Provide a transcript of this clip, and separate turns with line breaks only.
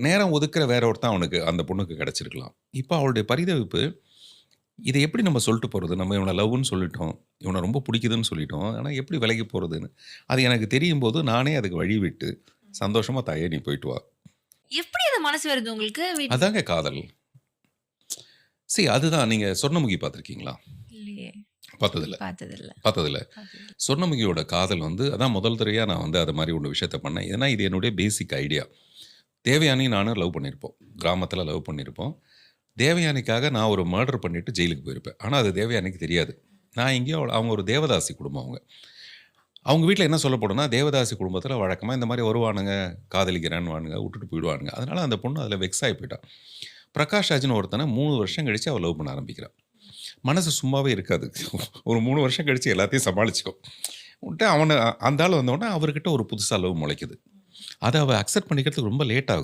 நேரம் ஒதுக்குற வேற ஒருத்தன் அவனுக்கு அந்த பொண்ணுக்கு கிடைச்சிருக்கலாம். இப்ப அவளுடைய பரிதவிப்பு, இத எப்படி நம்ம சொல்ட்டு போறது? நம்ம இவன லவ்வுன்னு சொல்லிட்டோம். இவன ரொம்ப புடிக்குதுன்னு சொல்லிட்டோம். ஆனா எப்படி விலகி போறதுன்னு? அது எனக்கு தெரியும்போது, நானே அதுக்கு வழி விட்டு, சந்தோஷமா தாயே நீ போயிட்டு வா.
எப்படி அது மனசு வருது உங்களுக்கு?
அதாங்க காதல். அதுதான் நீங்க சொர்ணமுகி பார்த்திருக்கீங்களா?
இல்லையே!
பார்த்ததில்ல.
பார்த்ததில்ல.
பார்த்ததில்ல.
பார்த்ததில்ல.
சொர்ணமுகியோட காதல் வந்து அதான் முதல் தடவையா நான் வந்து அது மாரி ஒரு விஷயத்த பண்ணேன். ஏன்னா இது என்னுடைய பேசிக் ஐடியா. தேவயானியும் நானும் லவ் பண்ணியிருப்போம். கிராமத்தில லவ் பண்ணியிருப்போம். தேவயானிக்காக நான் ஒரு மர்டர் பண்ணிட்டு ஜெயிலுக்கு போயிருப்பேன். ஆனா அது தேவயானிக்கு தெரியாது. நான் எங்கேயோ அவங்க ஒரு தேவதாசி குடும்பம் அவங்க. அவங்க வீட்ல என்ன சொல்லப்படும்னா, தேவதாசி குடும்பத்தில வழக்கமா இந்த மாரி வருவானுங்க, காதலிக்கிறேன்னுவானுங்க, வுட்டுட்டு போயிடுவானுங்க. அதனால அந்த பொண்ணு அதில வெக்ஸ் ஆயி போயிட்டா. பிரகாஷ் ராஜ்ன்னு ஒருத்தன 3 வருஷம் கழிச்சு அவ லவ் பண்ண ஆரம்பிக்கிறா. மனசு சும்மாவே இருக்காது. ஒரு 3 வருஷம் கழிச்சு எல்லாத்தையும் சமாளிச்சுக்கும். உன்ட்ட அவன அந்த ஆள் வந்தோனே அவர்கிட்ட ஒரு புதுசா லவ் மொளைக்குது. அத அவ அக்செப்ட் பண்ணிக்கிறதுக்கு ரொம்ப லேட் ஆகுது.